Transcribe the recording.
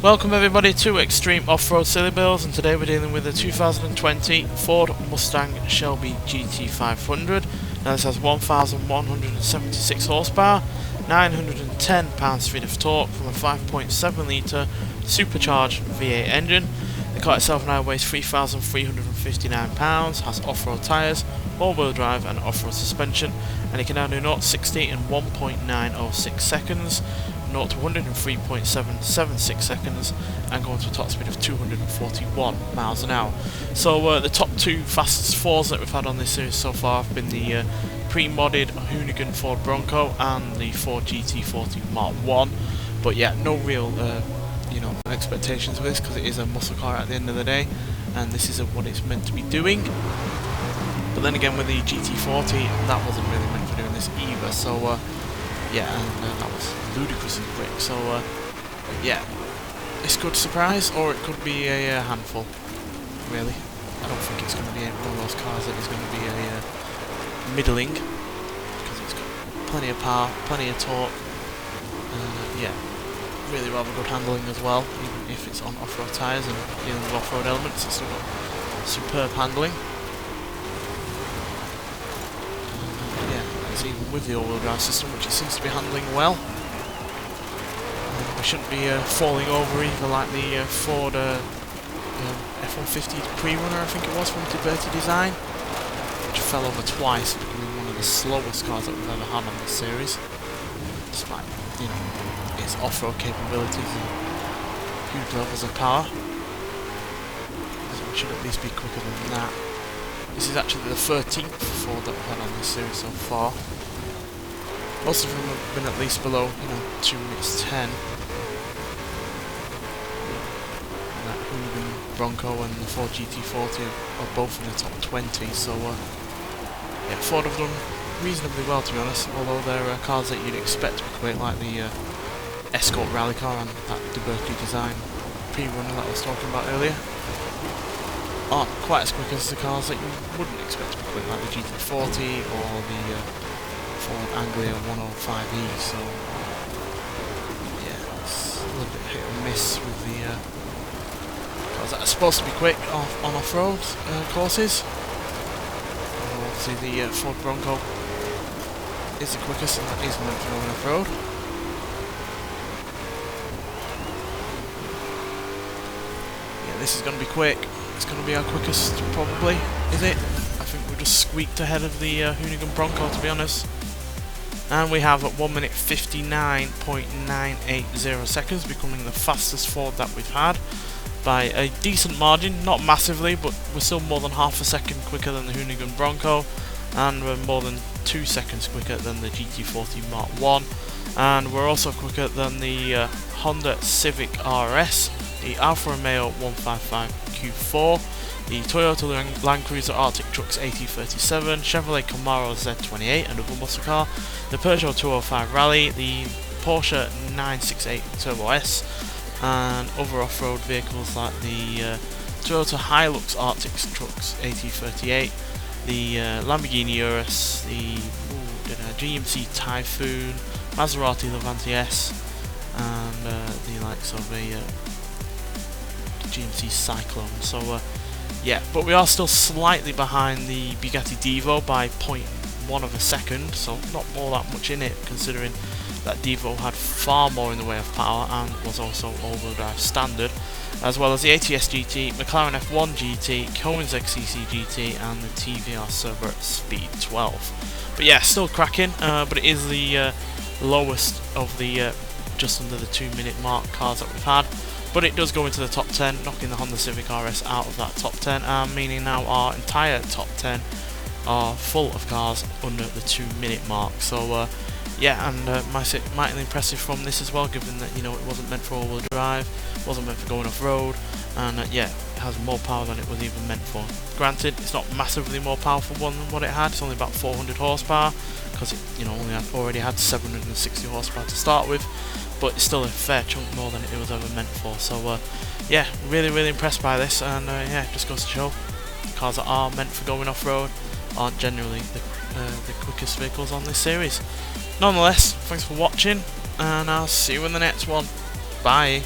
Welcome everybody to Extreme Off-Road Silly Bills, and today we're dealing with the 2020 Ford Mustang Shelby GT500. Now this has 1,176 horsepower, 910 pounds-feet of torque from a 5.7 litre supercharged V8 engine. The car itself now weighs 3,359 pounds, has off-road tyres, all-wheel drive and off-road suspension, and it can now do 0 to 60 in 1.906 seconds, 0 to 103.776 seconds, and going to a top speed of 241 miles an hour. So the top two fastest Forza that we've had on this series so far have been the pre-modded Hoonigan Ford Bronco and the Ford GT40 Mark 1. But yeah, no real expectations with this, because it is a muscle car at the end of the day, and this isn't what it's meant to be doing. But then again, with the GT40, that wasn't really meant for doing this either. So yeah, and that was ludicrously quick. So yeah, it's a good surprise, or it could be a handful. Really, I don't think it's going to be one of those cars that is going to be a middling, because it's got plenty of power, plenty of torque. Yeah, really rather good handling as well, even if it's on off-road tyres and dealing with off-road elements. It's still got superb handling. Even with the all-wheel drive system, which it seems to be handling well. We shouldn't be falling over either, like the Ford F-150 pre-runner, I think it was, from Diverty Design, which fell over twice, becoming one of the slowest cars that we've ever had on this series, despite, its off-road capabilities and huge levels of power. So it should at least be quicker than that. This is actually the 13th Ford that we've had on this series so far. Most of them have been at least below, 2 minutes 10. And that Hoonigan Bronco and the Ford GT40 are both in the top 20, so yeah, Ford have done reasonably well, to be honest, although they're cars that you'd expect to be quick, like the Escort rally car and that Liberty Design pre-runner that I was talking about earlier. Aren't quite as quick as the cars that you wouldn't expect to be quick, like the GT40 or the Ford Anglia 105e. So yeah, it's a little bit hit or miss with the cars that are supposed to be quick on off-road courses. Obviously the Ford Bronco is the quickest, and that is meant for going off-road. Yeah, this is going to be quick. It's going to be our quickest, probably, is it? I think we just squeaked ahead of the Hoonigan Bronco, to be honest. And we have at 1 minute 59.980 seconds, becoming the fastest Ford that we've had by a decent margin, not massively, but we're still more than half a second quicker than the Hoonigan Bronco, and we're more than 2 seconds quicker than the GT40 Mark 1, and we're also quicker than the Honda Civic RS, the Alfa Romeo 155 Q4, the Toyota Land Cruiser Arctic Trucks AT37, Chevrolet Camaro Z28, another muscle car, the Peugeot 205 Rally, the Porsche 968 Turbo S, and other off-road vehicles like the Toyota Hilux Arctic Trucks AT38, the Lamborghini Urus, the GMC Typhoon, Maserati Levante S, and the likes of a GMC Cyclone. So yeah, but we are still slightly behind the Bugatti Divo by 0.1 of a second, so not all that much in it, considering that Divo had far more in the way of power and was also all-wheel drive standard, as well as the ATS GT, McLaren F1 GT, Cummins XCC GT, and the TVR Cerberus Speed 12. But yeah, still cracking, but it is the lowest of the just under the 2 minute mark cars that we've had. But it does go into the top 10, knocking the Honda Civic RS out of that top 10, meaning now our entire top 10 are full of cars under the 2 minute mark. So yeah, and mightily impressive from this as well, given that it wasn't meant for all-wheel drive, wasn't meant for going off-road, and yeah, it has more power than it was even meant for. Granted, it's not massively more powerful than what it had. It's only about 400 horsepower, because it already had 760 horsepower to start with. But it's still a fair chunk more than it was ever meant for. So yeah, really impressed by this, and yeah, it just goes to show cars that are meant for going off-road aren't generally the quickest vehicles on this series. Nonetheless, thanks for watching, and I'll see you in the next one. Bye.